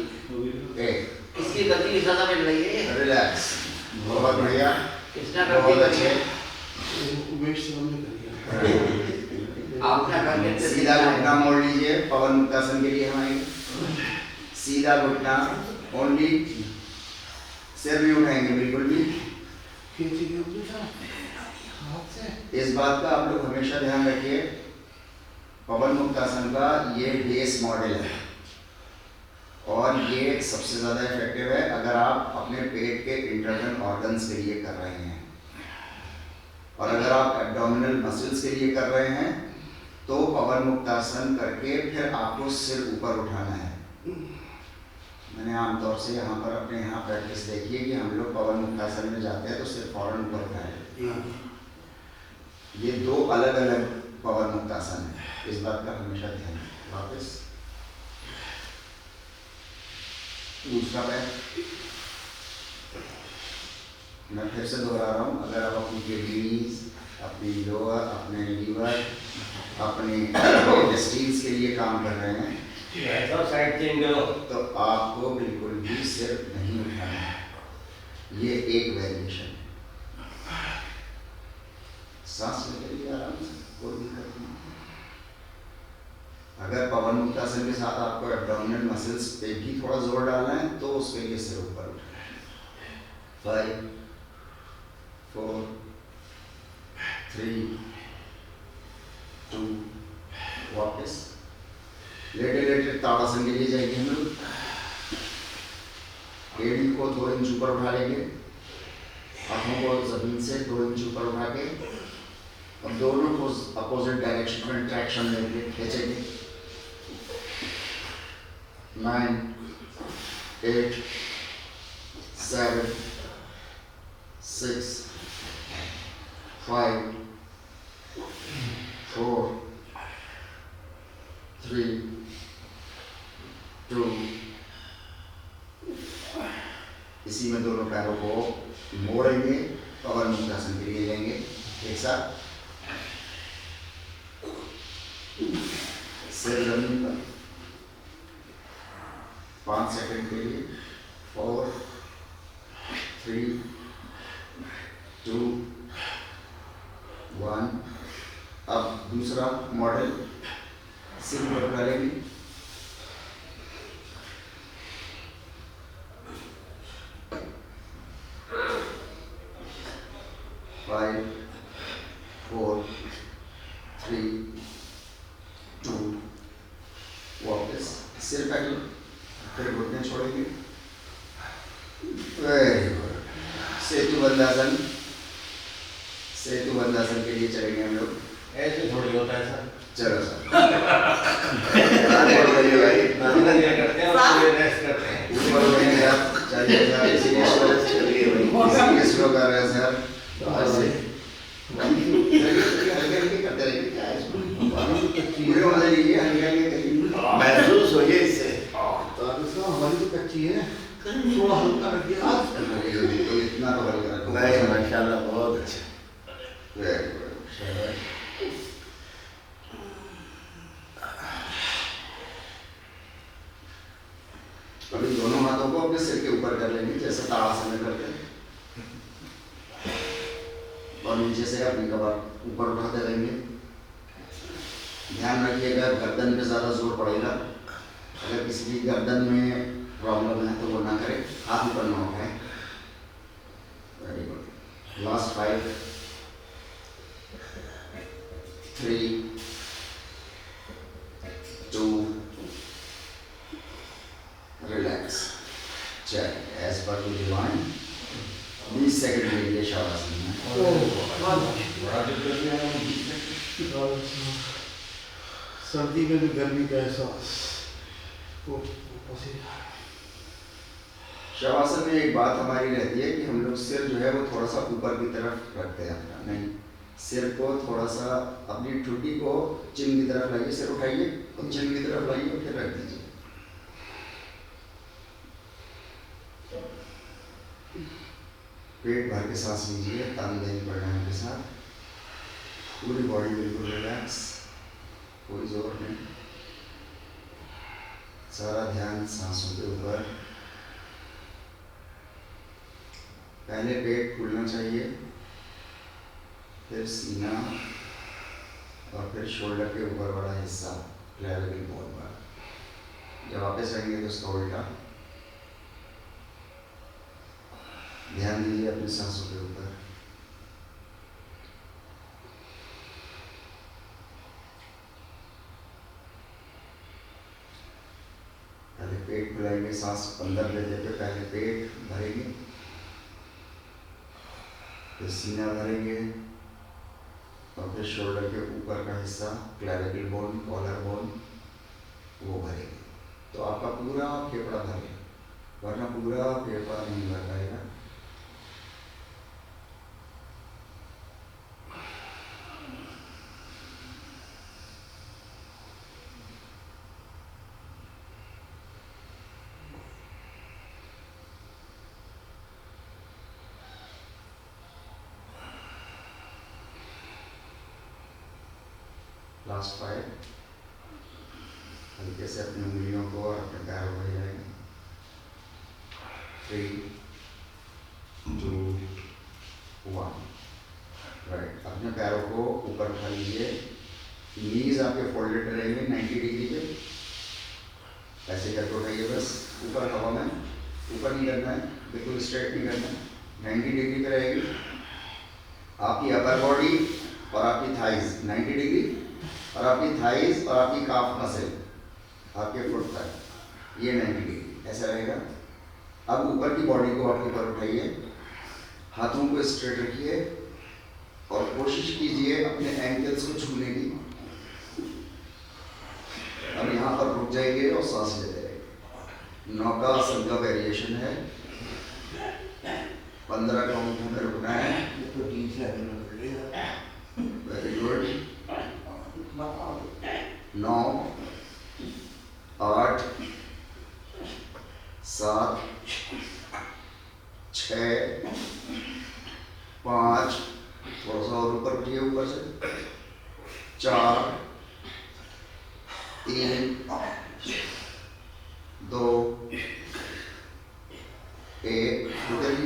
1। इसकी गति ज्यादा मिल रही है। रिलैक्स, बहुत बढ़िया, किसने बहुत कर अच्छे। उमेश से हमने कर लिया। आपने कर लिया। सीधा घुटना मोड़ लीजिए, पवन मुक्तासन के लिए हम आएंगे। सीधा घुटना, ओनली, सिर नहीं उठाएंगे बिल्कुल भी। खींचेंगे अपने साथ हाथ से। इस बात का आप लोग हमेशा ध्यान रखिए, पवन मुक्तासन का ये बेस मॉडल है और ये सबसे ज़्यादा इफेक्टिव है अगर आप अपने पेट के इंटरनल ऑर्गन्स के लिए कर रहे हैं। और अगर आप एब्डोमिनल मसल्स के लिए कर रहे हैं तो पवन मुक्तासन करके फिर आपको सिर ऊपर उठाना है। मैंने आमतौर से यहाँ पर अपने यहाँ प्रैक्टिस देखी है कि हम लोग पवन मुक्तासन में जाते हैं तो सिर फौरन ऊपर उठाए। ये 2 अलग अलग पवन मुक्तासन है, इस बात का हमेशा ध्यान रखें। वापस दूसरा पैर, मैं फिर से दोहरा रहा हूँ, अगर आप अपनी किडनीज, अपनी लोअर, अपने लीवर, अपने इंटेस्टाइन्स के लिए काम कर रहे हैं साइड चेंज करो। तो आपको बिल्कुल भी सिर नहीं उठाना है। ये एक वेरिएशन है। सांस लेते रहिए आराम से, कोई दिक्कत नहीं। अगर पवन मुक्तासन के साथ आपको एब्डोमिनल मसल्स पे भी थोड़ा जोर डालना है तो उसके लिए सिर ऊपर उठाना है। 5 4 3 2 वापस लेटे लेटे ताड़ासन के लिए जाएंगे हम लोग। एड़ी को 2 इंच ऊपर उठा लेंगे, हाथों को जमीन से 2 इंच ऊपर उठा के अब दोनों को अपोजिट डायरेक्शन में ट्रैक्शन लेंगे, खींचेंगे। 9 8 7 6 5 4 3 2 इसी में दोनों पैरों को मोड़ेंगे, पवन मुक्तासन के लिए लेंगे एक साथ। सिर जमीन पर 5 सेकंड के लिए। 4 3 2 1। अब दूसरा मॉडल, सिर पर करेंगे। 5 4 3 2 वापस सिर पकड़ो, फिर घुटने छोड़ेंगे। Very good. सेतु बंधासन, सेतु बंधासन के लिए चलेंगे हम लोग। ऐसे थोड़ी होता है सर। चलो सर, करते हैं और रेस्ट करते हैं। ऊपर उठेंगे आप, चलिए सर, इसीलिए स्लो कर रहे हैं सर। ऐसे हल्के करते रहिए, क्या है इसमें? पूरे मजे लीजिए, हल्के करिए। महसूस हो गया इससे। तो हमारी तो कच्ची है, थोड़ा हल्का रखिए आप। तो इतना तो हल्का रखो। नहीं माशाल्लाह बहुत अच्छा। Very good. अभी दोनों हाथों को अपने सिर के ऊपर कर लेंगे जैसे ताड़ासन में करते हैं और नीचे से अपनी कमर ऊपर उठाते रहेंगे। ध्यान रखिएगा गर्दन पे ज़्यादा जोर पड़ेगा, अगर किसी की गर्दन में प्रॉब्लम है तो वो ना करे, हाथ ऊपर ना उठाए। Very good. Last 5 3 2 relax. चलिए, एज पर टू डिवाइन 20 सेकंड के लिए शवासन में। सर्दी में भी गर्मी का एहसास। वो पसीना। शवासन में एक बात हमारी रहती है कि हम लोग सिर जो है वो थोड़ा सा ऊपर की तरफ रखते हैं अपना, नहीं, सिर को थोड़ा सा अपनी ठुड्डी को चिन की तरफ लाइए, सिर उठाइए और चिन की तरफ लाइए और फिर रख दीजिए। पेट भर के सांस लीजिए तानदेन प्राणायाम के साथ। पूरी बॉडी बिल्कुल रिलैक्स, कोई जोर नहीं, सारा ध्यान सांसों के ऊपर। पहले पेट फूलना चाहिए, फिर सीना और फिर शोल्डर के ऊपर वाला हिस्सा क्लैविकल बोन पर। जब वापस आएंगे तो उसका उल्टा। ध्यान दीजिए अपनी सांसों के ऊपर। पहले पेट फुलाएंगे, सांस अंदर लेते हुए पहले पेट भरेंगे, फिर सीना भरेंगे और फिर शोल्डर के ऊपर का हिस्सा क्लैविकल बोन, कॉलर बोन, वो भरेंगे। तो आपका पूरा फेफड़ा भरेगा, वरना पूरा फेफड़ा नहीं भर पाएगा। लास्ट 5, हल्के से अपनी उंगलियों को और अपने पैरों को हिलाएंगे। 3, 2, 1। राइट, अपने पैरों को ऊपर उठा लीजिए। नीज आपके फोल्डेड रहेंगे 90 डिग्री पे। ऐसे करके उठाइए, बस ऊपर हवा में, ऊपर नहीं करना है, बिल्कुल स्ट्रेट नहीं करना है। 90 डिग्री पे रहेगी आपकी अपर बॉडी और आपकी थाइज 90 डिग्री, और आपकी थाइज और आपकी काफ मसल आपके फुट तक, ये 90 डिग्री ऐसा रहेगा। अब ऊपर की बॉडी को आप ऊपर उठाइए, हाथों को स्ट्रेट रखिए और कोशिश कीजिए अपने एंकल्स को छूने की। अब यहाँ पर रुक जाएंगे और सांस लेते रहेंगे। नौकासन का वेरिएशन है, 15 काउंट हमें रुकना है। Very good. 9, 8, 7, 6, 5, थोड़ा सा और ऊपर उठिए, ऊपर से 4, 3, 2, 1।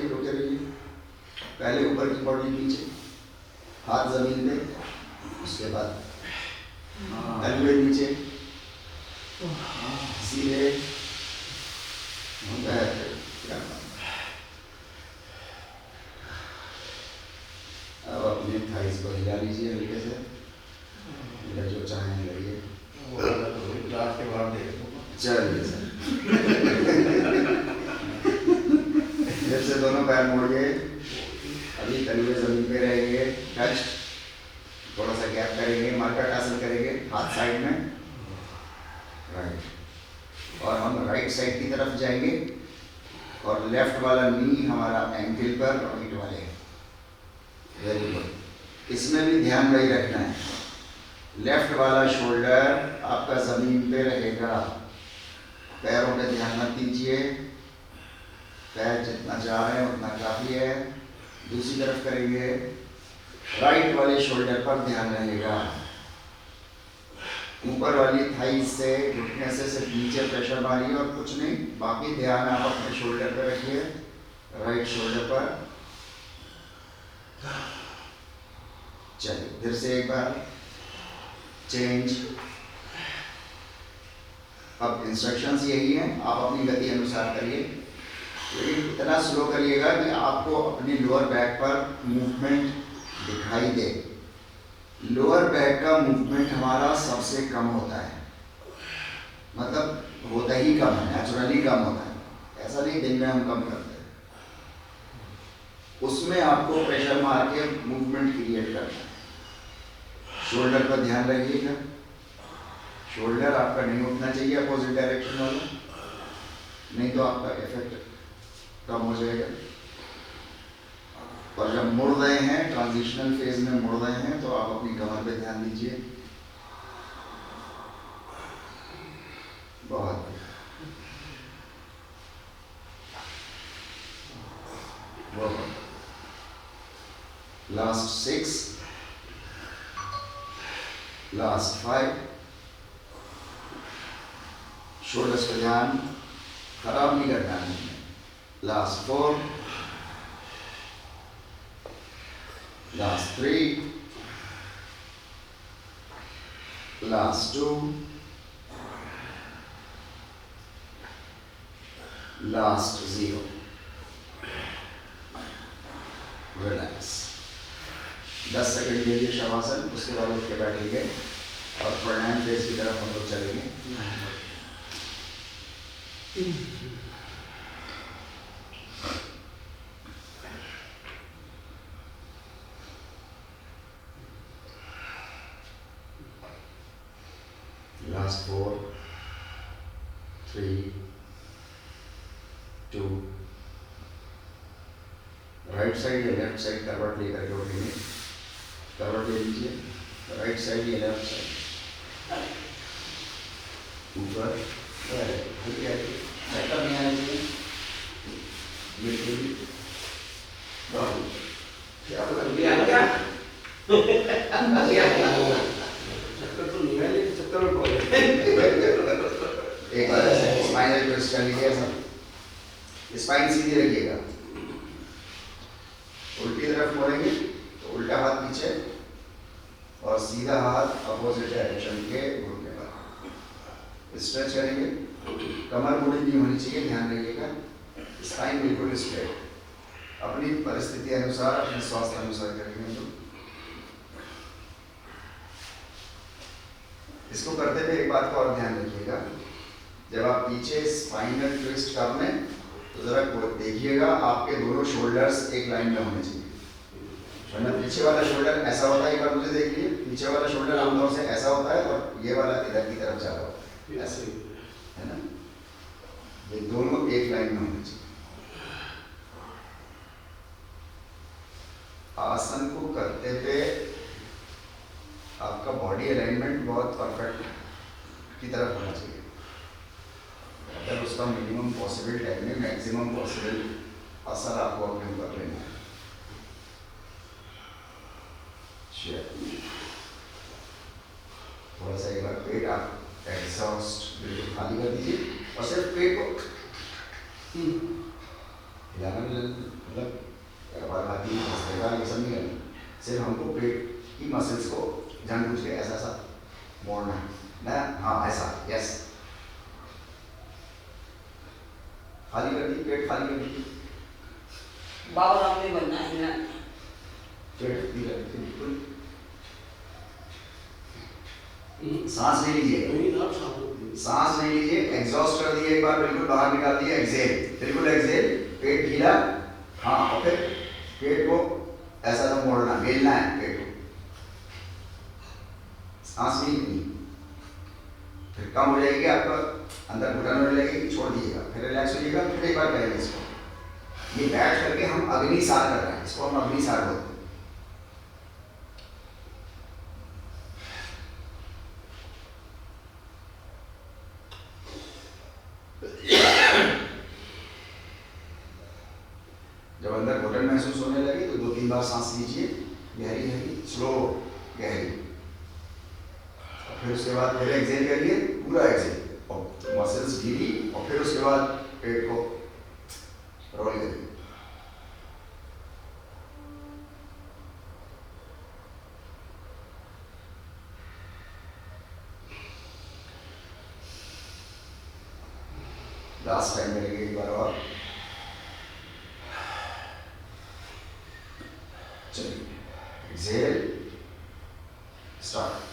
रुके रहिए। पहले ऊपर की बॉडी नीचे, हाथ जमीन पे, उसके बाद एल्बो नीचे, सीधे। अब अपने थाइस को हिला लीजिए हल्के से, जो चाहें लगिए। क्लास के बाद चलिए सर। फिर से दोनों पैर मोड़िए, अभी तलवे जमीन पे रहेंगे, टच, थोड़ा सा गैप करेंगे, मार्केट आसन करेंगे, हाथ साइड में, राइट। और हम राइट साइड की तरफ जाएंगे और लेफ्ट वाला नी हमारा एंकल पर, राइट वाले। Very good. इसमें भी ध्यान वही रखना है, लेफ्ट वाला शोल्डर आपका जमीन पे रहेगा। पैरों पे ध्यान मत दीजिए, पैर जितना जा रहे हैं उतना काफी है। दूसरी तरफ करेंगे, राइट वाले शोल्डर पर ध्यान रहेगा। ऊपर वाली थाई से घुटने से सिर्फ नीचे प्रेशर मारिए और कुछ नहीं, बाकी ध्यान आप अपने शोल्डर पर रखिए, राइट शोल्डर पर। चलिए फिर से एक बार चेंज। अब इंस्ट्रक्शंस यही हैं, आप अपनी गति अनुसार करिए, लेकिन इतना स्लो करिएगा कि आपको अपनी लोअर बैक पर मूवमेंट दिखाई दे। लोअर बैक का मूवमेंट हमारा सबसे कम होता है, मतलब होता ही कम है, नेचुरली कम होता है, ऐसा नहीं दिन में हम कम करते हैं। उसमें आपको प्रेशर मार के मूवमेंट क्रिएट करना है। शोल्डर पर ध्यान रखिएगा, शोल्डर आपका नहीं उठना चाहिए अपोजिट डायरेक्शन वाला, नहीं तो आपका इफेक्ट कम हो जाएगा। और जब मुड़ रहे हैं, ट्रांजिशनल फेज में मुड़ रहे हैं, तो आप अपनी कमर पे ध्यान दीजिए। बहुत लास्ट 6, लास्ट 5, शोल्डर्स पे ध्यान खराब नहीं करना है। Last 4, last 3, last 2, last 0। Relax. 10 second के लिए शवासन, उसके बाद उठ के बैठेंगे और प्राणायाम फेज की तरफ हम लोग चलेंगे। लास्ट 4, 3, 2, राइट साइड या लेफ्ट साइड करवट लेकर के उठेंगे। करवट ले लीजिए, राइट साइड या लेफ्ट साइड, ऊपर चक्कर नहीं आना चाहिए। बिल्कुल। क्या अभी आ गया? चक्कर तो नहीं आया, लेकिन चक्कर में पड़ गए। एक बार ऐसे स्पाइनल ट्विस्ट कर लीजिए सब। स्पाइन सीधी रखिएगा, उल्टी तरफ मोड़ेंगे तो उल्टा हाथ पीछे और सीधा हाथ अपोजिट डायरेक्शन के घुटने पर। स्ट्रेच करेंगे, कमर मुड़ी नहीं होनी चाहिए, ध्यान रखिएगा। स्पाइन बिल्कुल स्ट्रेट, अपनी परिस्थिति अनुसार, अपने स्वास्थ्य अनुसार करेंगे। तो इसको करते हुए एक बात का और ध्यान रखिएगा, जब आप पीछे स्पाइनल ट्विस्ट कर लें तो जरा देखिएगा आपके दोनों शोल्डर्स एक लाइन में होने चाहिए। वरना पीछे वाला शोल्डर ऐसा होता है, एक बार मुझे देखिए, पीछे वाला शोल्डर आमतौर से ऐसा होता है और ये वाला इधर की तरफ जा रहा होता है, ऐसे है ना। ये दोनों एक लाइन में होने चाहिए। आसन को करते हुए आपका बॉडी अलाइनमेंट बहुत परफेक्ट की तरफ होना चाहिए। अगर उसका मिनिमम पॉसिबल टाइम में मैक्सिमम पॉसिबल असर आपको अपने ऊपर लेना है। थोड़ा सा एक बार पेट आप एग्जॉस्ट बिल्कुल खाली कर दीजिए और सिर्फ पेट को हिलाना, मतलब ये सब नहीं करना। सिर्फ हमको पेट की मसल्स को जानबूझ के ऐसा सा मोड़ना है ना। हाँ ऐसा, यस। खाली कर दी, पेट खाली कर दी। बाबा राम ने बनना है ना, पेट बिल्कुल। सांस नहीं लीजिए, सांस नहीं लीजिए, एग्जॉस्ट कर दिए एक बार, बिल्कुल बाहर निकाल दिए, एक्सेल, बिल्कुल एक्सेल। पेट ढीला, हाँ, और फिर पेट को ऐसा तो मोड़ना, बेलना है पेट को, सांस नहीं लेनी। फिर कम हो जाएगी, आपका अंदर घुटन होने लगेगी, छोड़ दीजिएगा, फिर रिलैक्स होइएगा। फिर एक बार करेंगे इसको। ये बैठ करके हम अग्निसार कर रहे हैं, इसको हम अग्निसार बोलते हैं। जब अंदर घुटन महसूस होने लगे तो 2-3 बार सांस लीजिए, गहरी गहरी, स्लो गहरी। फिर उसके बाद फिर एक्सेल करिए, पूरा एक्सेल, और मसल्स ढीली, और फिर उसके बाद पेट को रोल करिए। लास्ट टाइम करेंगे एक बार और। चलिए, एक्सेल, स्टार्ट।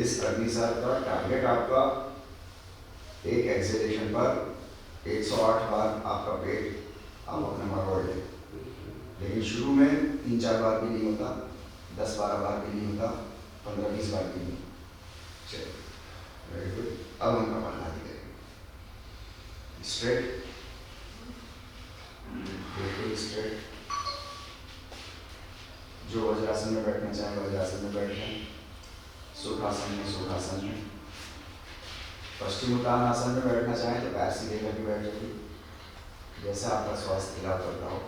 इस अग्नि सर का टारगेट आपका एक एक्सेलेशन पर 108 बार आपका पेट आप अपने मरोड़ लें, लेकिन शुरू में 3-4 बार भी नहीं होता, 10-12 बार भी नहीं होता, 15-20 बार भी नहीं। चलिए, वेरी गुड। अब हम कपालभाति करेंगे। स्ट्रेट, बिल्कुल स्ट्रेट। जो वज्रासन में बैठना चाहे वज्रासन में बैठ जाए, सुखासन में सुखासन में। पश्चिम उत्तानासन में बैठना चाहे तो पैर सीधे करके बैठ जाइए, जैसा आपका स्वास्थ्य खिलाफ करता हो।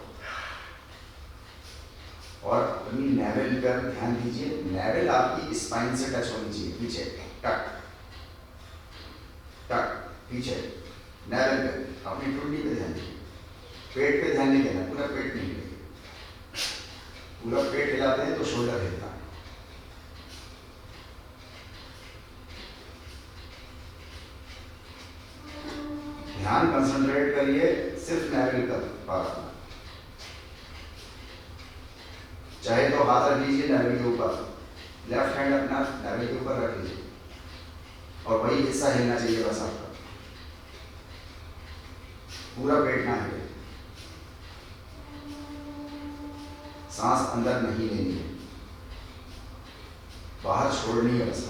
और अपनी नेवल पर ध्यान दीजिए, नेवल आपकी स्पाइन से टच होनी चाहिए, पीछे टक टक, पीछे नेवल पे, अपनी ठुड्डी पे ध्यान दीजिए, पेट पे ध्यान नहीं देना, पूरा पेट नहीं हिलेगा। पूरा पेट हिलाते हैं तो शोल्डर हिलता है। ध्यान कंसंट्रेट करिए सिर्फ नेवल का पार। चाहे तो हाथ रख लीजिए नेवल के ऊपर, लेफ्ट हैंड अपना नेवल के ऊपर रख लीजिए और वही हिस्सा हिलना चाहिए बस आपका, पूरा पेट ना हिले। सांस अंदर नहीं लेनी है, बाहर छोड़नी है बस।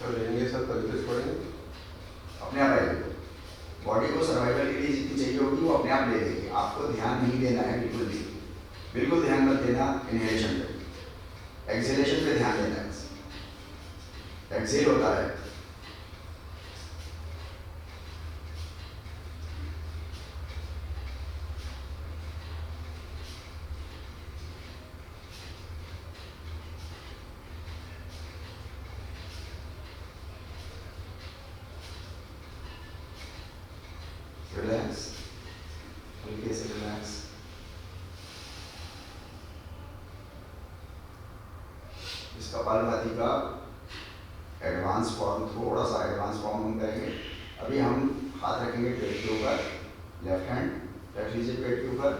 तो लेंगे सर तभी तो छोड़ेंगे, अपने आप आएगी। बॉडी को सर्वाइवल के लिए जितनी चाहिए होगी वो अपने आप ले लेगी, आपको ध्यान नहीं देना है, बिल्कुल भी बिल्कुल ध्यान मत देना इनहेलेशन पे, एक्सहेलेशन पे ध्यान देना है। एक्सहेल होता है, रिलैक्स, हल्के से रिलैक्स। इस कपालभाति का एडवांस फॉर्म, थोड़ा सा एडवांस फॉर्म हम करेंगे। अभी हम हाथ रखेंगे पेट के ऊपर, लेफ्ट हैंड रख लीजिए पेट के ऊपर।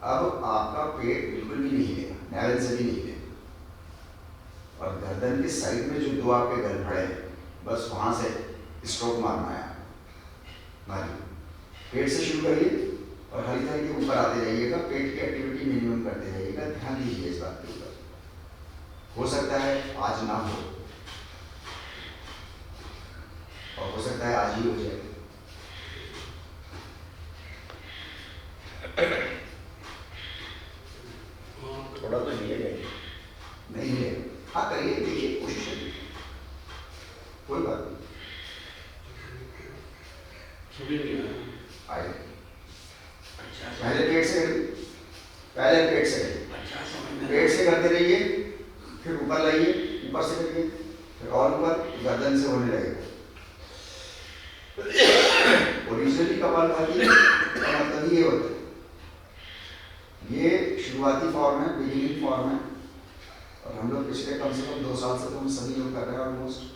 अब आपका पेट बिल्कुल भी नहीं हिलेगा, नेवल से भी नहीं हिलेगा, और गर्दन के साइड में जो दो आपके गलफड़े हैं, बस वहां से स्ट्रोक मारना है। मारिए, पेट से शुरू करिए और हल्के हल्के ऊपर आते जाइएगा, पेट की एक्टिविटी मिनिमम करते जाइएगा। ध्यान दीजिए इस बात के ऊपर। हो सकता है आज ना हो और हो सकता है आज ही हो जाए। थोड़ा तो हिलेगा, नहीं है, हाँ करिए, देखिए, कोशिश करिए, कोई बात नहीं। आइए, पहले पेट से करिए, पहले पेट से करिए, पेट से करते रहिए, फिर ऊपर लाइए, ऊपर से करिए, फिर और ऊपर, गर्दन से होने लगेगा। ओरिजिनली कपालभाति का मतलब ये होता है, ये शुरुआती फॉर्म है, बिगिनिंग फॉर्म है, और हम लोग पिछले कम से कम 2 साल से तो हम सभी लोग कर रहे हैं ऑलमोस्ट।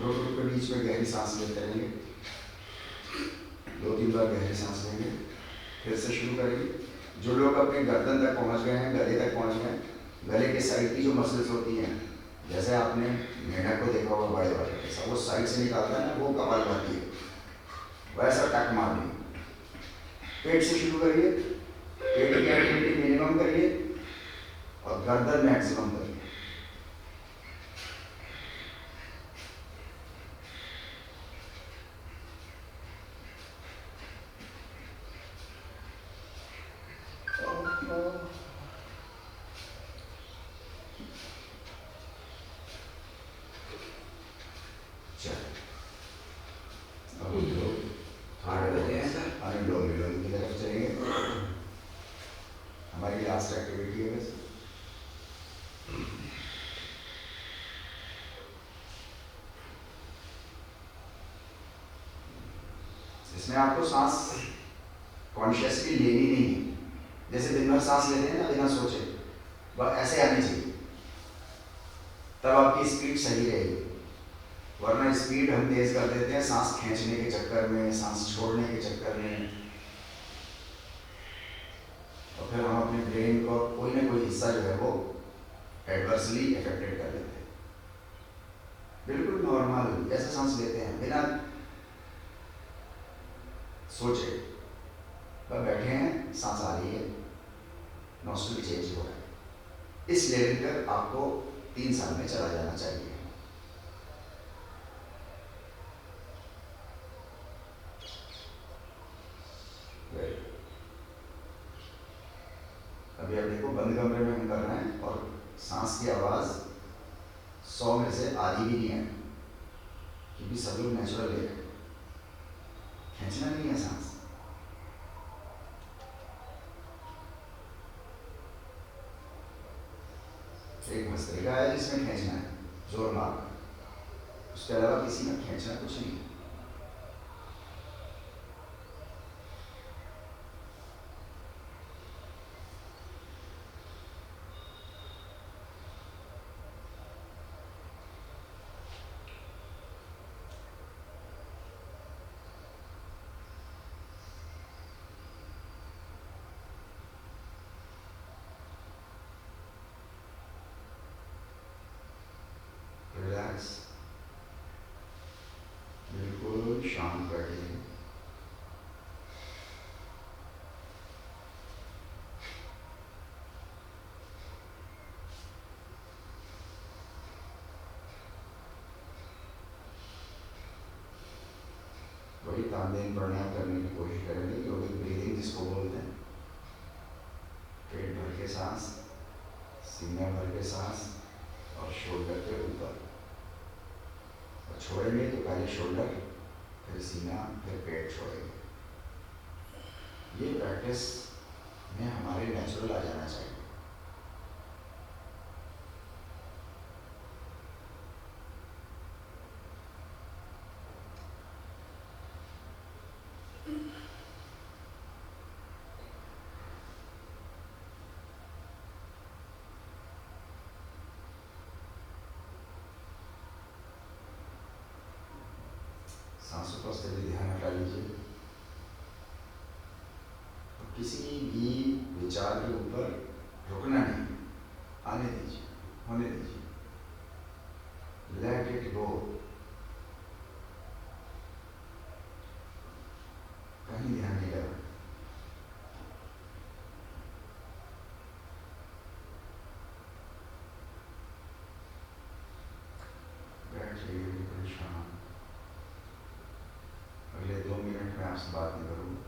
रोक के बीच में गहरी सांस लेते रहेंगे, 2-3 बार गहरी सांस लेंगे, फिर से शुरू करेंगे। जो लोग अपने गर्दन तक पहुंच गए हैं, गले तक पहुंच गए, गले के साइड की जो मसल्स होती हैं, जैसे आपने मेढक को देखा होगा बड़े वाले ऐसा, वो साइड से निकालता है ना, वो कपालभाति है। वैसा टक मार लीजिए, पेट से शुरू करिए, पेट की एक्टिविटी मिनिमम करिए और गर्दन मैक्सिमम करिए। हमारी लास्ट एक्टिविटी है बस। इसमें आपको सांस कॉन्शियसली लेनी नहीं है, जैसे दिन भर सांस लेते हैं ना बिना सोचे, वह ऐसे आनी चाहिए, तब आपकी स्पीड सही रहेगी। वरना स्पीड हम तेज कर देते हैं सांस खींचने के चक्कर में, सांस छोड़ने के चक्कर में, और फिर हम अपने ब्रेन को कोई ना कोई हिस्सा जो है वो एडवर्सली इफेक्टेड कर लेते हैं। बिल्कुल नॉर्मल जैसे सांस लेते हैं बिना सोचे, पर बैठे हैं, सांस आ रही है, नॉस्ट्रल चेंज हो रहा है। इस लेवल पर आपको 3 साल में चला जाना चाहिए। अभी आप देखो बंद कमरे में हम कर रहे हैं और सांस की आवाज 100 में से आधी भी नहीं है, क्योंकि सब लोग नेचुरल ले रहे हैं, खींचना नहीं है सांस। एक भस्त्रिका है जिसमें खींचना है जोर मार, उसके अलावा किसी में खींचना कुछ नहीं है। रिलैक्स, बिल्कुल शांत बैठिए। वही तानदेन प्राणायाम करने की कोशिश करेंगे, योगिक ब्रीदिंग जिसको बोलते हैं। पेट भर के सांस, सीना भर के सांस और शोल्डर के ऊपर, और छोड़ेंगे तो पहले शोल्डर, फिर सीना, फिर पेट छोड़ेंगे। ये प्रैक्टिस में हमारे नेचुरल आ जाना चाहिए। सांसों पर से भी ध्यान हटा लीजिए और किसी भी विचार के ऊपर रुकना नहीं, आने दीजिए, होने दीजिए, लेट इट गो। कहीं ध्यान नहीं लगा। बैठिए बिल्कुल शांत। अगले 2 मिनट में आपसे बात नहीं करूँगा।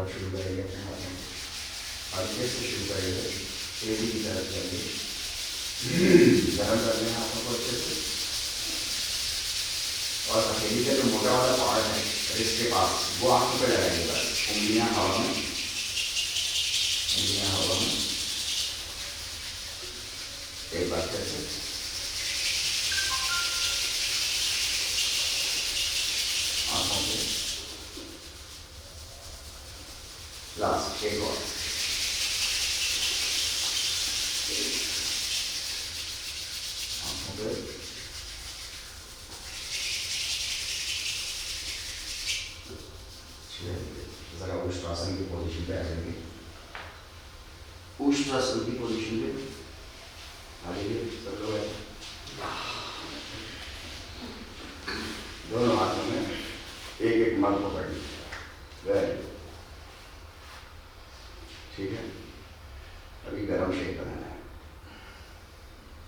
और शुरू करेंगे अपने हाथ में और कैसे शुरू करेंगे एडी की तरफ जाएंगे गर्म कर लें हाथों को अच्छे से और हथेली का जो मोटा वाला पार्ट है रिस्ट के पास वो आंखों पे लगाएंगे बस उंगलियां हवा में एक बार फिर से आंखों पे लास्ट एक और आंखों पे जरा उष्ट्रासन की पोजीशन पे आ जाएंगे उष्ट्रासन की पोजीशन पे आ जाइए सब लोग ऐसे दोनों हाथों में एक एक मग पकड़ लीजिए वेरी ठीक है अभी गरम शेक बनाना है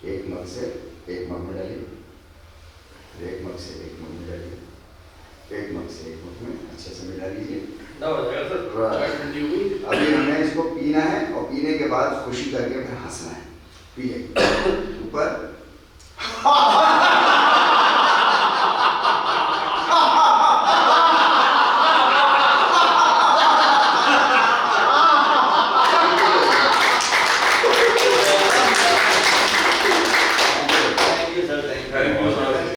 एक मग से एक मग में डालिए एक मग से एक मग में डालिए एक मग से एक मग में अच्छे से मिला लीजिए अभी हमें इसको पीना है और पीने के बाद खुशी करके फिर हंसना है पीए ऊपर